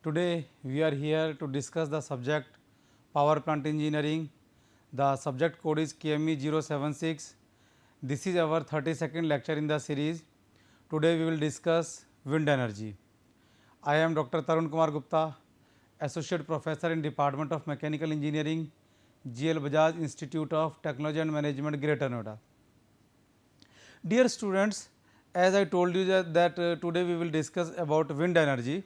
Today we are here to discuss the subject power plant engineering. The subject code is KME 076. This is our 32nd lecture in the series. Today we will discuss wind energy. I am Dr. Tarun Kumar Gupta, Associate Professor in Department of Mechanical Engineering, GL Bajaj Institute of Technology and Management, Greater Noida. Dear students, as I told you that today we will discuss about wind energy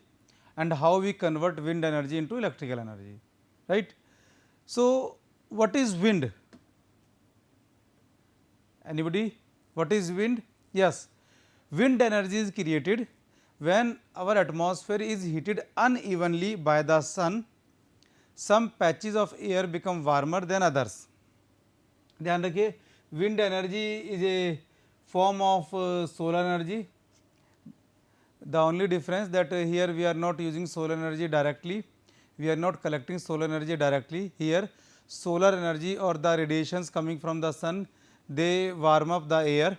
and how we convert wind energy into electrical energy, right. So, what is wind? Anybody? What is wind? Yes, wind energy is created when our atmosphere is heated unevenly by the sun. Some patches of air become warmer than others. ध्यान रखिए, wind energy is a form of solar energy. The only difference that here we are not using solar energy directly, we are not collecting solar energy directly. Here solar energy or the radiations coming from the sun, they warm up the air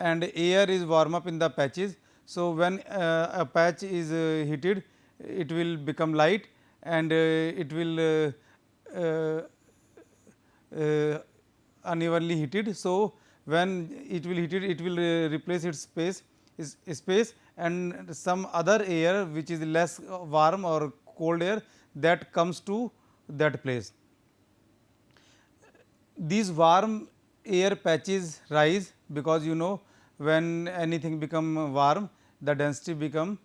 and air is warm up in the patches. So, when a patch is heated, it will become light and it will unevenly heated. So, when it will heated, it will replace its space and some other air which is less warm or cold air that comes to that place. These warm air patches rise because you know when anything become warm, the density become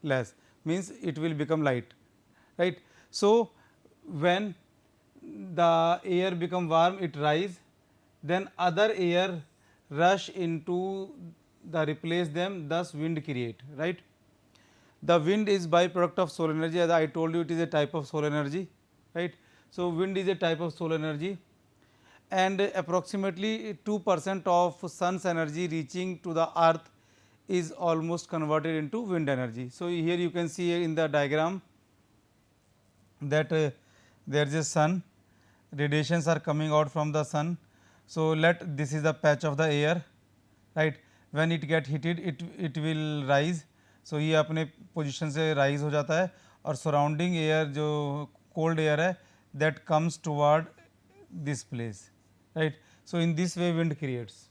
less, means it will become light, right. So, when the air become warm, it rise, then other air rush into the replace them, thus wind create, right. The wind is byproduct of solar energy, as I told you, it is a type of solar energy, right. So, wind is a type of solar energy and approximately 2% of sun's energy reaching to the earth is almost converted into wind energy. So, here you can see in the diagram that there is a sun, radiations are coming out from the sun. So, let this is the patch of the air, right. When it get heated, it will rise. So, ये अपने position से rise हो जाता है और surrounding air जो cold air है that comes toward this place, right. So, in this way wind creates.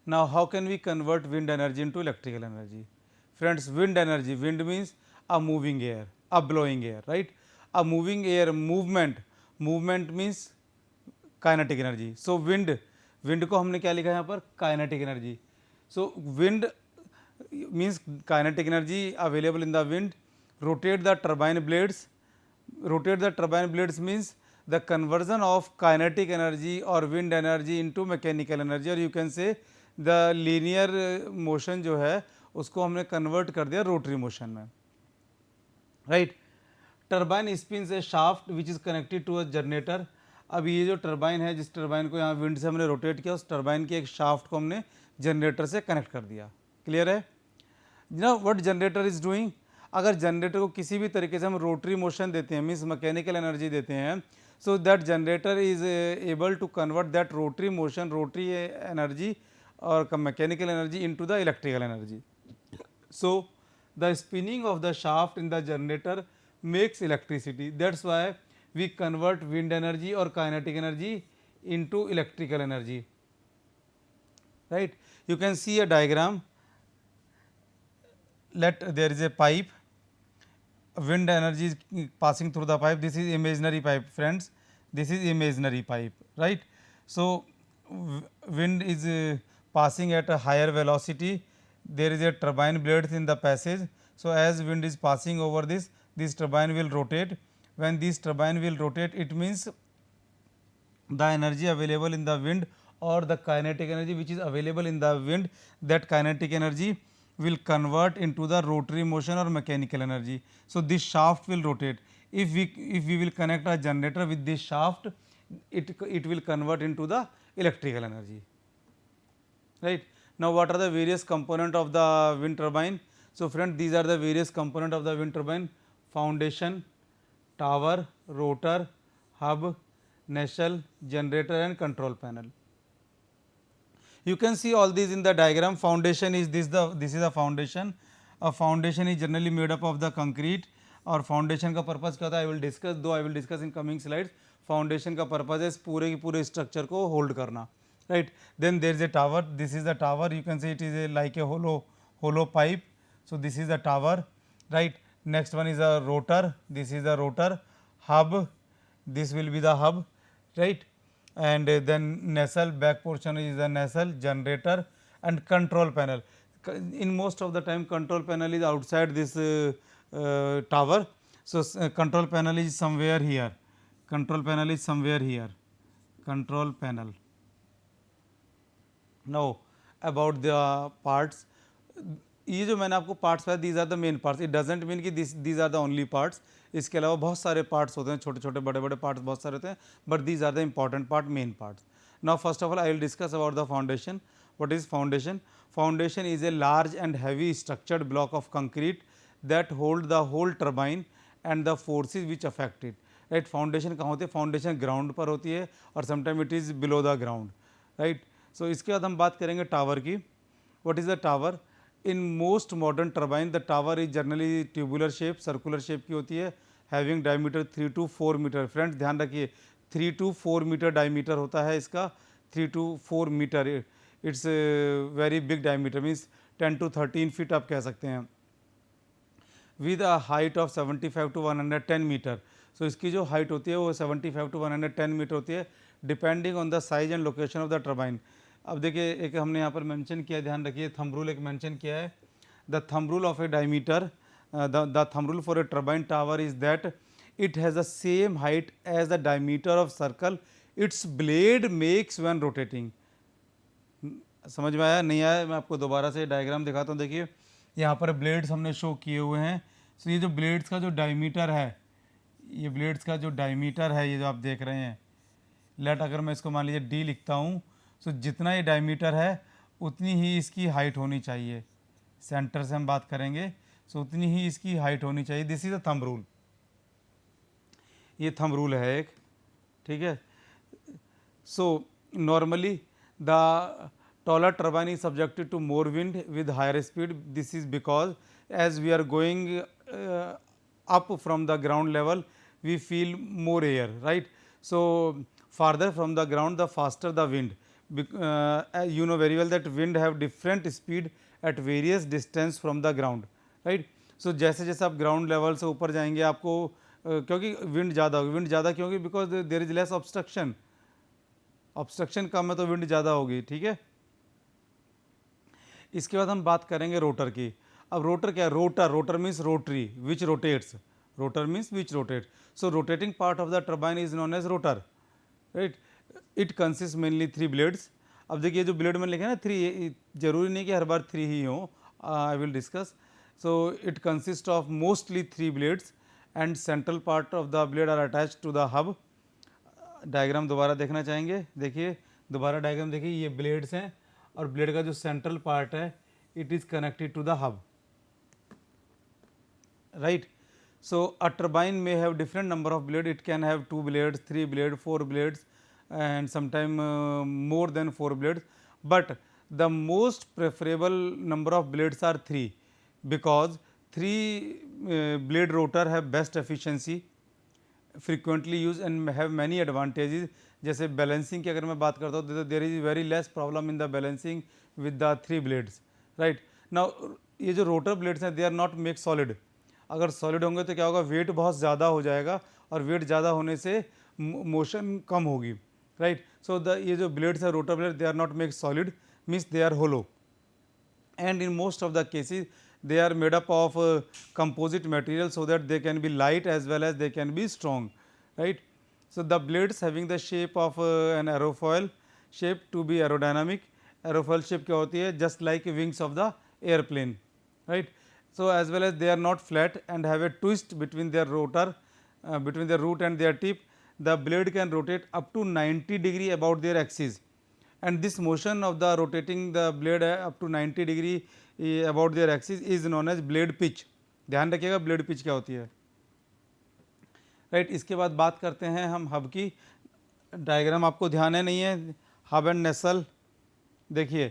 Now, how can we convert wind energy into electrical energy? Friends, wind energy, wind means a moving air, a blowing air, right. A moving air movement, movement means kinetic energy. So wind को हमने क्या लिखा है यहाँ पर, kinetic energy. So wind means kinetic energy available in the wind. Rotate the turbine blades. Rotate the turbine blades means the conversion of kinetic energy और wind energy into mechanical energy, और you can say the linear motion जो है उसको हमने convert कर दिया rotary motion में, right. Turbine spins a shaft which is connected to a generator. अब ये जो टर्बाइन है, जिस टर्बाइन को यहाँ विंड से हमने रोटेट किया, उस टर्बाइन के एक शाफ्ट को हमने जनरेटर से कनेक्ट कर दिया. क्लियर है ना. व्हाट जनरेटर इज डूइंग, अगर जनरेटर को किसी भी तरीके से हम रोटरी मोशन देते हैं, मीन्स मैकेनिकल एनर्जी देते हैं, so that generator is able to convert that rotary motion, rotary energy और mechanical energy into the electrical energy. So the spinning of the shaft in the generator makes electricity. That's why we convert wind energy or kinetic energy into electrical energy, right. You can see a diagram. Let there is a pipe, wind energy is passing through the pipe. This is imaginary pipe, friends, this is imaginary pipe, right. So, wind is passing at a higher velocity. There is a turbine blades in the passage. So, as wind is passing over this turbine will rotate. When this turbine will rotate, it means the energy available in the wind or the kinetic energy which is available in the wind, that kinetic energy will convert into the rotary motion or mechanical energy. So, this shaft will rotate. If we will connect a generator with this shaft, it will convert into the electrical energy, right. Now, what are the various component of the wind turbine? So, friend, these are the various component of the wind turbine: foundation, tower, rotor, hub, nacelle, generator and control panel. You can see all these in the diagram. Foundation is this is the foundation. A foundation is generally made up of the concrete, और foundation का purpose क्या होता है, I will discuss in coming slides. Foundation का purpose है इस पूरे की पूरे स्ट्रक्चर को होल्ड करना, right. Then there is a tower, this is the tower, you can see it is a like a hollow pipe, so this is the tower, right. Next one is a rotor, this is the rotor. Hub, this will be the hub, right. And then nacelle, back portion is the nacelle, generator, and control panel. In most of the time control panel is outside this tower, so control panel is somewhere here, control panel is somewhere here, control panel. Now about the parts, ये जो मैंने आपको parts बताया, these are the main parts, it doesn't mean कि these are the only parts, इसके अलावा बहुत सारे पार्ट्स होते हैं, छोटे छोटे बड़े बड़े पार्ट्स बहुत सारे होते हैं, but these are the important part, main parts. Now first of all I will discuss about the foundation. What is foundation? Foundation is a large and heavy structured block of concrete that hold the whole turbine and the forces which affect it, right. Foundation कहाँ होती है? Foundation ground पर होती है और sometime it is below the ground, right. So इसके बाद हम बात करेंगे टावर की. What is the tower? In most modern turbine the tower is generally tubular shape, circular shape की होती है, having diameter 3 to 4 metre. Friends ध्यान रखिए 3 to 4 मीटर डायमीटर होता है इसका, 3 to 4 metre, it's very big diameter, means 10 to 13 feet आप कह सकते हैं, with a height of 75 to 110 metre. सो इसकी जो हाइट होती है वो 75 to 110 मीटर होती है, depending on the size and location of the turbine. अब देखिए एक हमने यहाँ पर मेंशन किया है, ध्यान रखिए, थंब रूल एक मेंशन किया है. The thumb rule of a diameter, the thumb rule for a turbine tower is that it has the same height as the diameter of circle its blade makes when rotating. समझ में आया? नहीं आया? मैं आपको दोबारा से डायग्राम दिखाता हूँ. देखिए यहाँ पर ब्लेड्स हमने शो किए हुए हैं. सो ये जो ब्लेड्स का जो डायमीटर है, ये ब्लेड्स का जो डायमीटर है, ये जो आप देख रहे हैं, लेट अगर मैं इसको मान लीजिए डी लिखता हूँ, सो जितना ये डायमीटर है उतनी ही इसकी हाइट होनी चाहिए. सेंटर से हम बात करेंगे, सो उतनी ही इसकी हाइट होनी चाहिए. This is a thumb rule, ये थंब रूल है एक, ठीक है. So normally the taller turbine is subjected to more wind with higher speed. This is because as we are going up from the ground level, we feel more air, right. So farther from the ground, the faster the wind. You know very well that wind have different speed at various distance from the ground, right. So जैसे जैसे आप ground level से ऊपर जाएंगे आपको क्योंकि wind ज़्यादा होगी. विंड ज़्यादा क्योंकि because there is less obstruction, obstruction कम है तो विंड ज़्यादा होगी, ठीक है. इसके बाद हम बात करेंगे रोटर की. अब रोटर क्या है? Rotor means rotary which rotates, rotor means which rotate. So rotating part of the turbine is known as rotor, right. It consist mainly 3 blades. अब देखिए जो ब्लेड में लिखे ना 3, जरूरी नहीं कि हर बार 3 ही हो, I will discuss. So it consist of mostly 3 blades and central part of the blade are attach to the hub. Diagram दोबारा देखना चाहेंगे? देखिए दोबारा डायग्राम देखिए, ये ब्लेड्स हैं और ब्लेड का जो सेंट्रल पार्ट है it is connected to the hub, right. So a turbine may have different number of blade. It can have 2 blades, 3 blade, 4 blades and sometime more than 4 blades, but the most preferable number of blades are 3 because 3 blade rotor have best efficiency, frequently used and have many advantages. जैसे balancing की अगर मैं बात करता हूँ तो there is very less problem in the balancing with the 3 blades, right. Now ये जो रोटर ब्लेड्स हैं they are not make solid. अगर सॉलिड होंगे तो क्या होगा? वेट बहुत ज़्यादा हो जाएगा और वेट ज़्यादा होने से मोशन कम होगी, राइट. सो द ये जो ब्लेड्स है rotor blade they are not make solid, means they are hollow, and in most of the cases they are made up of composite material so that they can be light as well as they can be strong, right. So the blades having the shape of an aerofoil shape to be aerodynamic. Aerofoil shape क्या होती है? Just like wings of the airplane, right. So as well as they are not flat and have a twist between their rotor, between their root and their tip. The blade can rotate up to 90 degree about their axis, and this motion of the rotating the blade up to 90 degree about their axis is known as blade pitch. ध्यान रखिएगा blade pitch क्या होती है, right. इसके बाद बात करते हैं हम हब की. डायग्राम आपको ध्यान है नहीं है? Hub and nacelle. देखिए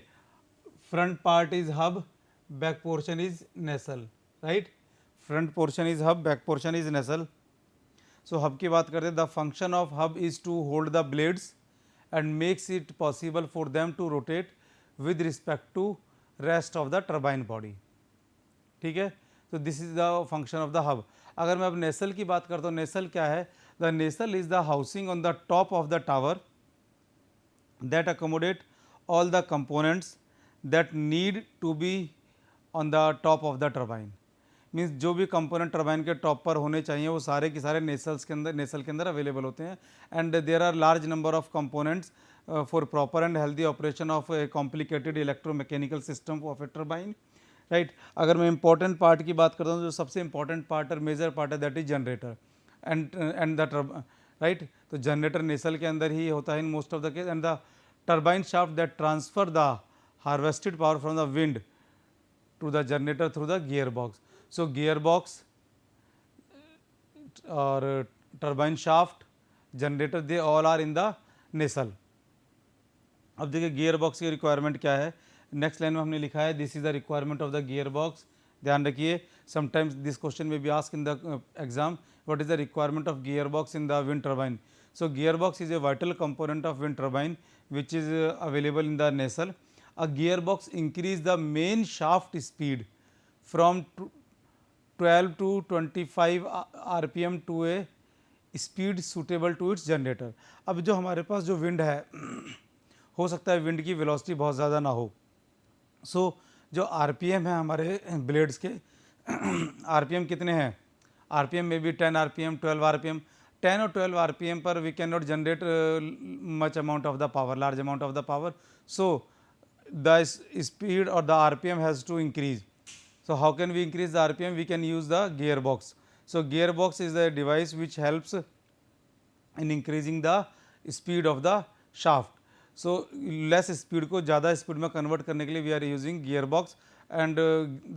front part is hub, back portion is nacelle, right? Front portion is hub, back portion is nacelle. So hub की बात करते हैं, the function of hub is to hold the blades and makes it possible for them to rotate with respect to rest of the turbine body. ठीक है, तो this is the function of the hub. अगर मैं अब नेसल की बात करता हूँ, नेसल क्या है? The nasal is the housing on the top of the tower that accommodate all the components that need to be on the top of the turbine. Means जो भी कंपोनेंट टर्बाइन के टॉप पर होने चाहिए वो सारे के सारे नेसल के अंदर अवेलेबल होते हैं. And there are large number of components for proper and healthy operation of a complicated electromechanical system of a turbine, right. अगर मैं इंपॉर्टेंट पार्ट की बात करता हूँ, जो सबसे इंपॉर्टेंट पार्ट और मेजर पार्ट है that is generator and the right. तो जनरेटर नेसल के अंदर ही होता है in most of the case. And the turbine shaft that transfer the harvested power from the wind to the generator through the gear box. So gear box और turbine shaft, generator, they all are in the nacelle. अब देखिए gear box की requirement क्या है. Next line में हमने लिखा है this is the requirement of the gear box. ध्यान रखिए, समटाइम्स दिस क्वेश्चन में be ask in the exam, what is the requirement of gearbox in the wind turbine. So gearbox is a vital component of wind turbine which is available in the nacelle. A gearbox increase the main shaft speed from 12 to 25 rpm to a speed suitable to its generator. अब जो हमारे पास जो wind है हो सकता है wind की velocity बहुत ज़्यादा ना हो. सो जो आरपीएम है हमारे ब्लेड्स के आरपीएम कितने हैं? आरपीएम में भी 10 आरपीएम, 12 आरपीएम. 10 और 12 आरपीएम पर we can not generate much amount of the power, large amount of the power. So the speed और the RPM has to increase. So how can we increase the RPM? We can use the gearbox. So gearbox is the device which helps in increasing the speed of the shaft. So less speed को ज़्यादा speed में convert करने के लिए we are using gearbox and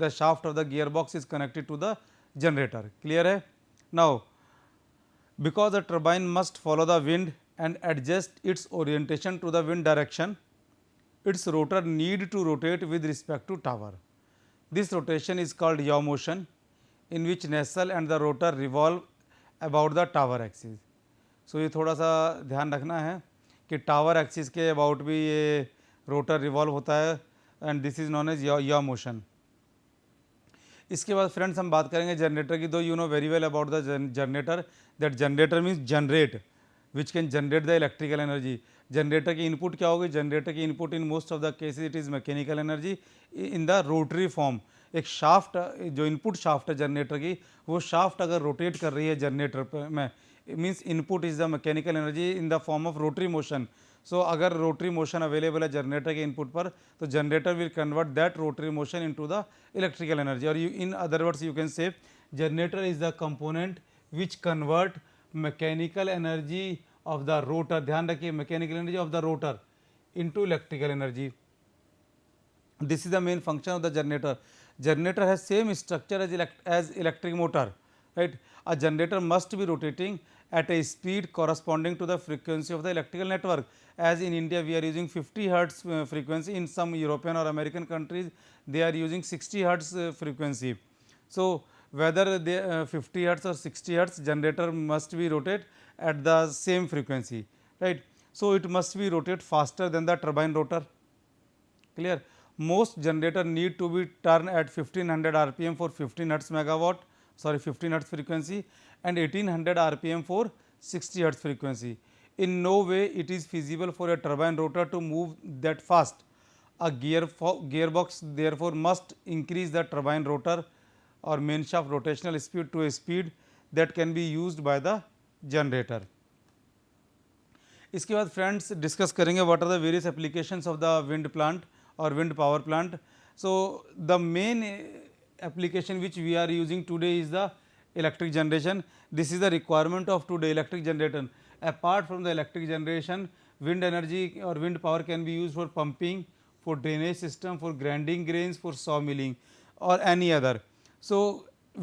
the shaft of the gearbox is connected to the generator. Clear है? Now because the turbine must follow the wind and adjust its orientation to the wind direction, its rotor need to rotate with respect to tower. This rotation is called yaw motion, in which nacelle and the rotor revolve about the tower axis. So ये थोड़ा सा ध्यान रखना है कि tower axis के about भी ये रोटर रिवॉल्व होता है and this is known as yaw motion. इसके बाद फ्रेंड्स हम बात करेंगे जनरेटर की. दो you know very well about the generator, that generator means generate which can generate the electrical energy. Generator की इनपुट क्या होगी? जनरेटर की input in most of the cases it is mechanical energy in the rotary form. एक shaft जो input shaft है generator की, वो shaft अगर रोटेट कर रही है जनरेटर में, means input is the mechanical energy in the form of rotary motion. So अगर रोटरी मोशन अवेलेबल है जनरेटर के इनपुट पर, तो generator will convert that rotary motion into the electrical energy. और in other words you can say generator is the component which convert mechanical energy of the rotor. ध्यान रखिए, mechanical energy of the rotor into electrical energy. This is the main function of the generator. Generator has same structure as electric motor, right? A generator must be rotating at a speed corresponding to the frequency of the electrical network. As in India we are using 50 hertz frequency, in some European or American countries they are using 60 hertz frequency. So whether they 50 hertz or 60 hertz, generator must be rotate at the same frequency, right? So it must be rotate faster than the turbine rotor. Clear? Most generator need to be turned at 1500 rpm for 15 hertz megawatt, 15 hertz frequency, and 1800 rpm for 60 hertz frequency. In no way it is feasible for a turbine rotor to move that fast. A gearbox therefore must increase the turbine rotor or main shaft rotational speed to a speed that can be used by the generator. इसके बाद friends discuss करेंगे what are the various applications of the wind plant or wind power plant. So the main application which we are using today is the electric generation. This is the requirement of today, electric generation. Apart from the electric generation, wind energy or wind power can be used for pumping, for drainage system, for grinding grains, for sawmilling or any other. So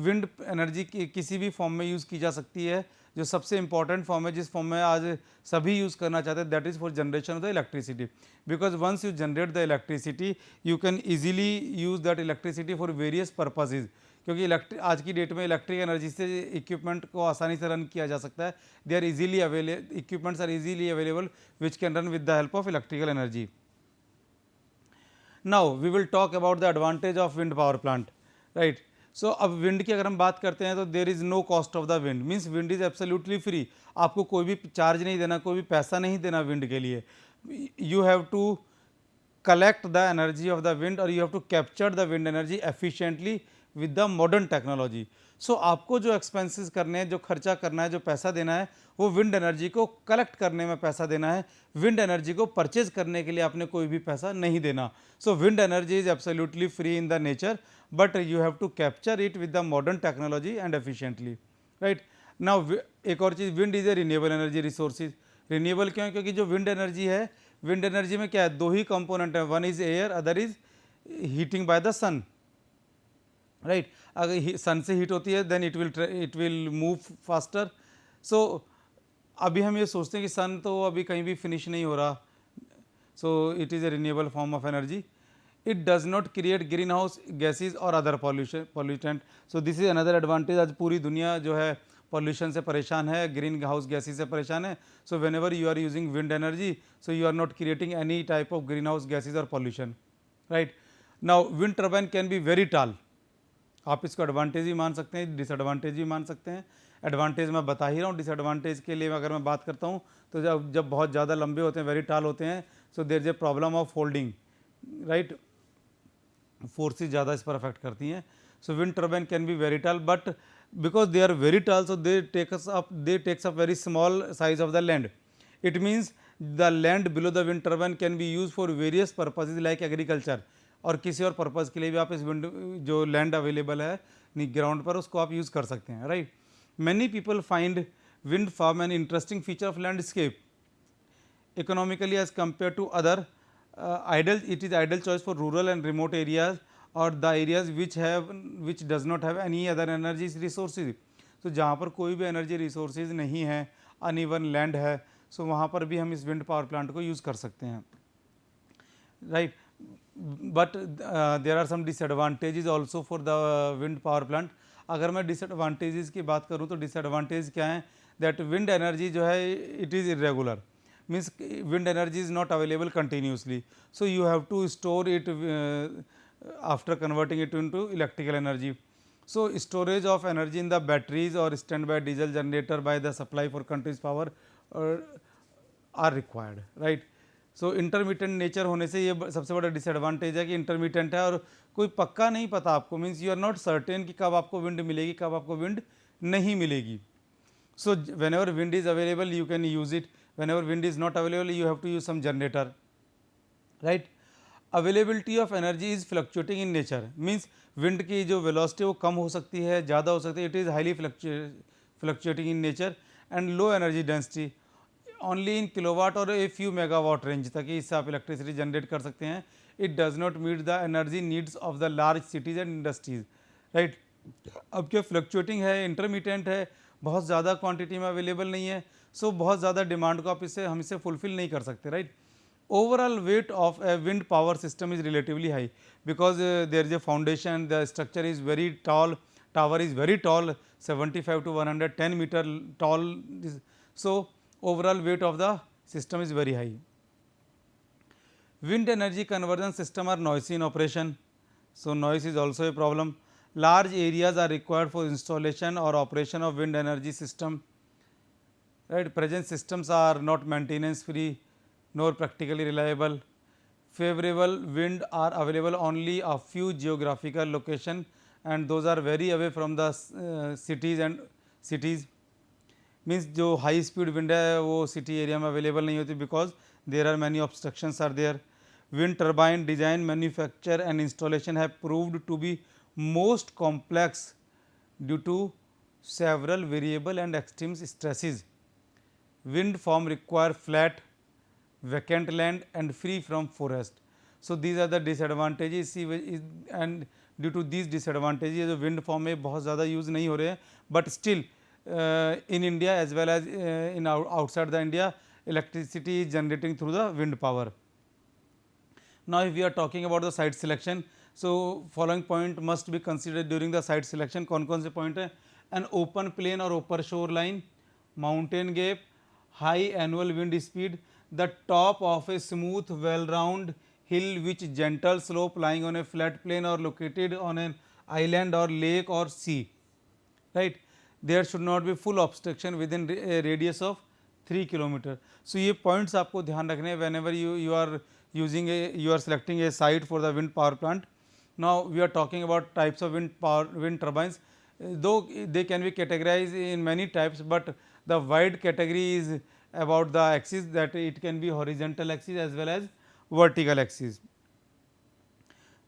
wind energy किसी भी form में use की जा सकती है. जो सबसे important form है, जिस फॉर्म में आज सभी यूज़ करना चाहते हैं, that is for generation of the electricity. Because once you generate the electricity you can easily use that electricity for various purposes, क्योंकि आज की डेट में इलेक्ट्रिक एनर्जी से इक्विपमेंट को आसानी से रन किया जा सकता है। They are easily available, equipments are easily available which can run with the help of electrical energy. Now we will talk about the advantage of wind power plant, right. So अब wind की अगर हम बात करते हैं तो there is no cost of the wind, means wind is absolutely free. आपको कोई भी चार्ज नहीं देना, कोई भी पैसा नहीं देना विंड के लिए। You have to collect the energy of the wind or you have to capture the wind energy efficiently with the modern technology. So आपको जो एक्सपेंसेस करने हैं, जो खर्चा करना है, जो पैसा देना है, वो विंड एनर्जी को कलेक्ट करने में पैसा देना है। विंड एनर्जी को परचेज करने के लिए आपने कोई भी पैसा नहीं देना। So wind energy is absolutely free in the nature, but you have to capture it with the modern technology and efficiently, right. Now एक और चीज़, wind is a renewable energy resources. Renewable क्यों है? क्योंकि जो विंड एनर्जी है, wind energy में क्या है, दो ही कंपोनेंट है, one is air, other is heating by the sun, right. अगर सन से हीट होती है then it will move faster. So अभी हम ये सोचते हैं कि सन तो अभी कहीं भी फिनिश नहीं हो रहा, so it is a renewable form of energy. It does not create green house gases और other pollutant. So this is another advantage. आज पूरी दुनिया जो है पॉल्यूशन से परेशान है, ग्रीन हाउस गैसेज से परेशान है। So whenever you are using wind energy, so you are not creating any type of green house gases और pollution, right. Now wind turbine can be very tall. आप इसको advantage भी मान सकते हैं, डिसएडवांटेज भी मान सकते हैं। एडवांटेज मैं बता ही रहा हूँ, डिसएडवांटेज के लिए अगर मैं बात करता हूँ तो जब बहुत ज़्यादा लंबे होते हैं, वेरी टाल होते हैं, so there is a problem of folding, right. Forces ज़्यादा इस पर अफेक्ट करती हैं। So wind turbine can be very tall, but because they are very tall, so they takes up very small size of the land. It means the land below the wind turbine can be use for various purposes like agriculture, और किसी और purpose के लिए भी आप इस wind जो land available है ग्राउंड पर, उसको आप यूज़ कर सकते हैं, right. Many people find wind farm an interesting feature of landscape economically as compared to other it is ideal choice for rural and remote areas or the areas which does not have any other energy resources. तो जहाँ पर कोई भी energy resources नहीं है, uneven land है, सो वहाँ पर भी हम इस विंड पावर प्लांट को यूज़ कर सकते हैं, right. But there are some disadvantages also for the wind power plant. अगर मैं डिसएडवांटेजेस की बात करूँ तो डिसएडवांटेज क्या है, दैट विंड एनर्जी जो है it is irregular, means wind energy is not available continuously, so you have to store it after converting it into electrical energy. So storage of energy in the batteries or standby diesel generator by the supply for country's power are required, right. So intermittent nature होने से ये सबसे बड़ा disadvantage है कि intermittent है और कोई पक्का नहीं पता आपको, means you are not certain कि कब आपको विंड मिलेगी, कब आपको विंड नहीं मिलेगी। So whenever wind is available you can use it, whenever wind is not available you have to use some generator, right. Availability of energy is fluctuating in nature, means wind की जो velocity वो कम हो सकती है, ज़्यादा हो सकती है, it is highly fluctuating in nature and low energy density, only in kilowatt और a few megawatt range तक ही इससे आप इलेक्ट्रिसिटी जनरेट कर सकते हैं। It does not meet the energy needs of the large cities and industries, right. अब क्या fluctuating है, इंटरमीडिएट है, बहुत ज़्यादा क्वांटिटी में अवेलेबल नहीं है, सो बहुत ज़्यादा डिमांड को आप हम इससे फुलफिल नहीं कर सकते, right. Overall weight of a wind power system is relatively high because there is a foundation, the structure is very tall, tower is very tall, 75 to 110 metre tall, so overall weight of the system is very high. Wind energy conversion system are noisy in operation, so noise is also a problem. Large areas are required for installation or operation of wind energy system, right. Present systems are not maintenance free nor practically reliable. Favorable wind are available only a few geographical location and those are very away from the cities. Means जो high speed wind है वो city area में available नहीं होती because there are many obstructions are there. Wind turbine design, manufacture and installation have proved to be most complex due to several variable and extreme stresses. Wind farm require flat vacant land and free from forest, so these are the disadvantages and due to these disadvantages जो wind farm में बहुत ज़्यादा use नहीं हो रहे हैं, but still in India as well as in outside the India, electricity is generating through the wind power. Now, if we are talking about the site selection, so following point must be considered during the site selection. कौन-कौन से point है? An open plain or upper shoreline, mountain gap, high annual wind speed, the top of a smooth well-round hill which gentle slope lying on a flat plain or located on an island or lake or sea, right? There should not be full obstruction within a radius of 3 kilometre. So ये points आपको ध्यान रखने हैं whenever you are using you are selecting a site for the wind power plant. Now we are talking about types of wind turbines. Though they can be categorize in many types, but the wide category is about the axis, that it can be horizontal axis as well as vertical axis.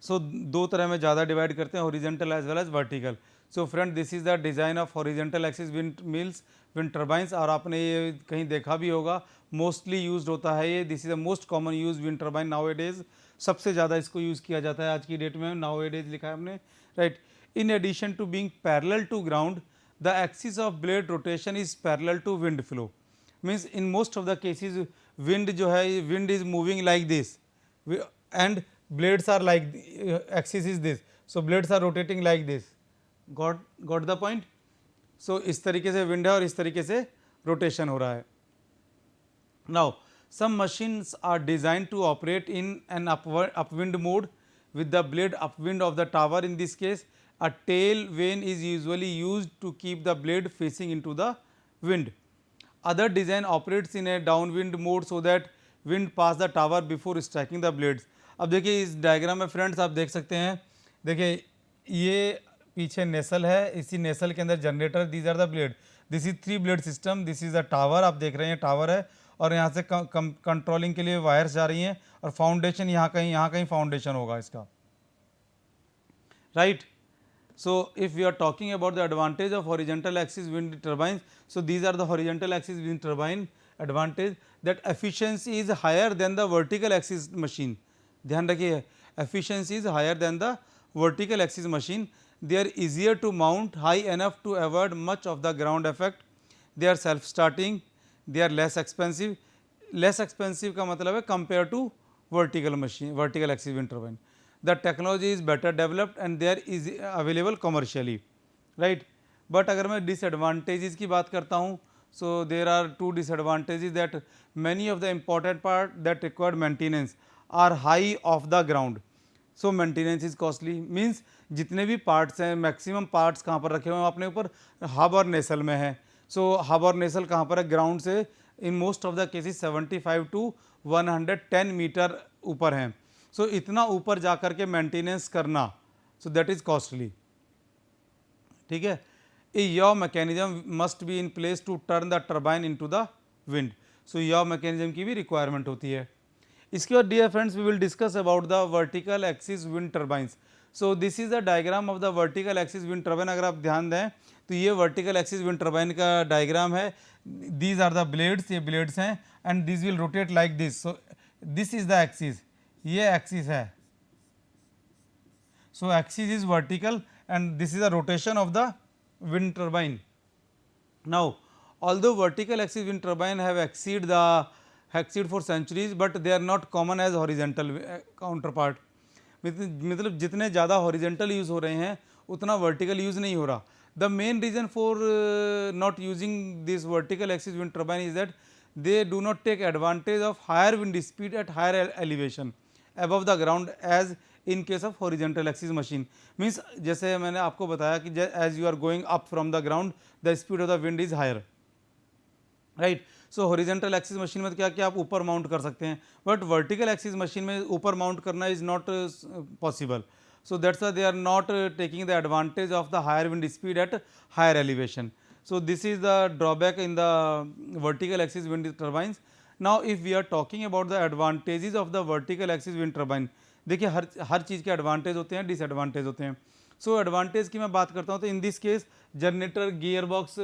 So दो तरह में ज़्यादा divide करते हैं, horizontal as well as vertical. So friend, this is the design of horizontal axis windmills, wind turbines. और आपने ये कहीं देखा भी होगा, मोस्टली यूज्ड होता है ये. This is the most common use wind turbine now A days. सबसे ज़्यादा इसको यूज़ किया जाता है आज की डेट में. नाउ ए डेज लिखा है हमने, right. In addition to being parallel to ground, the axis of blade rotation is parallel to wind flow. Means in most of the cases wind जो है, wind is moving like this and blades are like, axis is this, so blades are rotating like this. Got the point. So इस तरीके से wind है और इस तरीके से रोटेशन हो रहा है. Now some machines are designed to operate in an upwind mode with the blade upwind of the tower. In this case, a tail vane is usually used to keep the blade facing into the wind. Other design operates in a downwind mode so that wind pass the tower before striking the blades. अब देखिए इस diagram में friends आप देख सकते हैं, देखिए ये पीछे नेसल है, इसी नेसल के अंदर generator, these are the blade, this is 3 blade system, this is the tower. आप देख रहे हैं टावर है और यहाँ से कंट्रोलिंग के लिए वायर्स जा रही हैं और फाउंडेशन यहाँ कहीं फाउंडेशन होगा इसका, right. So if we are talking about the advantage of horizontal axis wind turbines, so these are the horizontal axis wind turbine advantage, that efficiency is higher than the vertical axis machine. ध्यान रखिए, efficiency is higher than the vertical axis machine. They are easier to mount, high enough to avoid much of the ground effect. They are self starting. They are less expensive. Less expensive का मतलब है compare to vertical machine, vertical axis wind turbine. The technology is better developed and they are easy available commercially, right. But अगर मैं disadvantages की बात करता हूँ, so there are 2 disadvantages, that many of the important part that require maintenance are high off the ground. So maintenance is costly. Means जितने भी parts हैं, maximum parts कहाँ पर रखे हुए हैं अपने ऊपर, हब और नेसल में है. So हब और नेसल कहाँ पर है, ग्राउंड से in most of the cases 75 to 110 metre ऊपर हैं. सो इतना ऊपर जा कर के मेंटेनेंस करना, सो दैट इज कॉस्टली, ठीक है. A yaw mechanism must be in place to turn the turbine into the wind. So yaw mechanism की भी रिक्वायरमेंट होती है. इसके बाद dear friends we will discuss about the vertical axis wind turbines. So this is the diagram of the vertical axis wind turbine. अगर आप ध्यान दें तो ये वर्टिकल एक्सिस विंड टर्बाइन का डायग्राम है. दीज आर द ब्लेड्स, ये blades हैं and this will rotate like this. So this is the axis, ये एक्सिस है. So axis is vertical and this is the rotation of the wind turbine. Now although vertical axis wind turbine have existed for centuries, but they are not common as horizontal counterpart. मतलब जितने ज़्यादा horizontal use हो रहे हैं उतना vertical use नहीं हो रहा. The main reason for not using this vertical axis wind turbine is that they do not take advantage of higher wind speed at higher elevation above the ground as in case of horizontal axis machine. Means जैसे मैंने आपको बताया कि as you are going up from the ground the speed of the wind is higher, right. So horizontal axis machine में क्या क्या आप ऊपर माउंट कर सकते हैं, but vertical axis machine में ऊपर माउंट करना is not possible. So that's why they are not taking the advantage of the higher wind speed at higher elevation. So this is the drawback in the vertical axis wind turbines. Now if we are talking about the advantages of the vertical axis wind turbine, देखिए हर चीज़ के advantage होते हैं, disadvantage होते हैं. सो advantage की मैं बात करता हूँ तो in this case generator gear box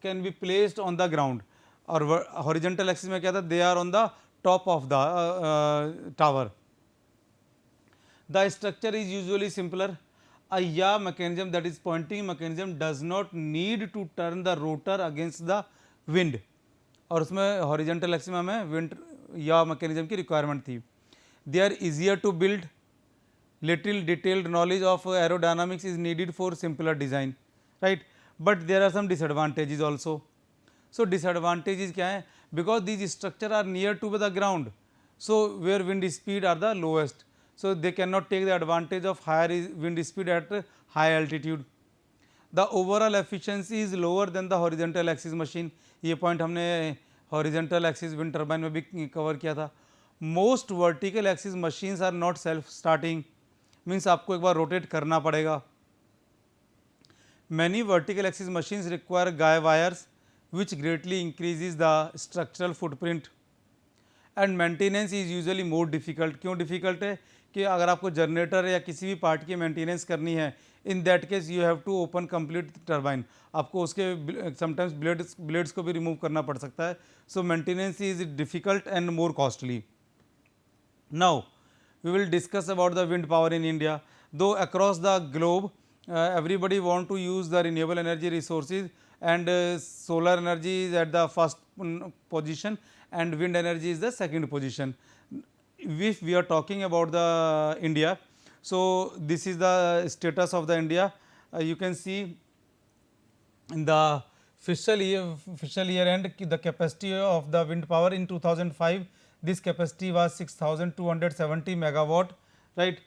can be placed on the ground, और हॉरिजेंटल एक्सिस में क्या था, they are on the top of the tower. The structure is usually simpler. a yaw mechanism, that is pointing mechanism, does not need to turn the rotor against the wind. और उसमें horizontal axis में हमें wind या mechanism की requirement थी. They are easier to build, little detailed knowledge of aerodynamics is needed for simpler design, right. But there are some disadvantages also. So disadvantages क्या है? Because these structure are near to the ground, so where wind speed are the lowest, so they cannot take the advantage of higher wind speed at high altitude. The overall efficiency is lower than the horizontal axis machine. ये point हमने horizontal axis wind turbine में भी cover किया था. Most vertical axis machines are not self starting, means आपको एक बार rotate करना पड़ेगा. Many vertical axis machines require guy wires which greatly increases the structural footprint and maintenance is usually more difficult. क्यों डिफिकल्ट है? कि अगर आपको जनरेटर या किसी भी पार्ट की मेंटेनेंस करनी है, in that case you have to open complete turbine. आपको उसके समटाइम्स ब्लेड्स को भी रिमूव करना पड़ सकता है. So maintenance is difficult and more costly. Now we will discuss about the wind power in India. Though across the globe everybody want to use the renewable energy resources, and solar energy is at the first position and wind energy is the second position. If we are talking about the India, so this is the status of the India. You can see in the fiscal year end the capacity of the wind power in 2005, this capacity was 6270 megawatt, right.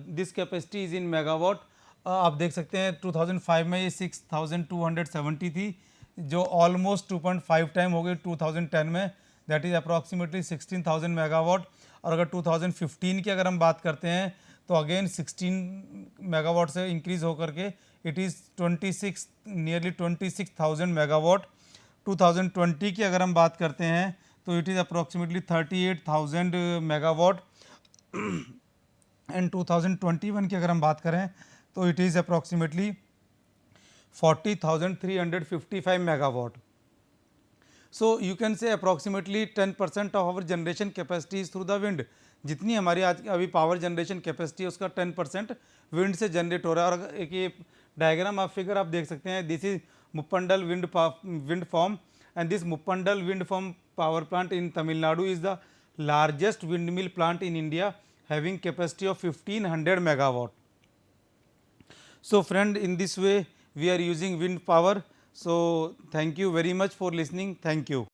This capacity is in megawatt. आप देख सकते हैं 2005 में ये 6270 थी, जो almost 2.5 time हो गई 2010 में, दैट इज़ अप्रॉक्सीमेटली 16,000 मेगावाट. और अगर 2015 की अगर हम बात करते हैं तो अगेन 16 मेगावाट से इंक्रीज़ होकर के इट इज़ 26,000 मेगावाट. 2020 की अगर हम बात करते हैं तो it is approximately 38,000 megawatt. And 2021 की अगर हम बात करें तो it is approximately 40,355 megawatt. So you can say approximately 10% of our generation capacity is through the wind. जितनी हमारी आज अभी पावर जनरेशन कैपेसिटी है उसका 10% विंड से जनरेट हो रहा है. और एक ये डायग्राम आप फिगर आप देख सकते हैं, this is Muppandal wind farm, and this Muppandal wind farm power plant in Tamil Nadu is the largest wind mill plant in India, having capacity of 1500 megawatt. So friend, in this way we are using wind power. So thank you very much for listening. Thank you.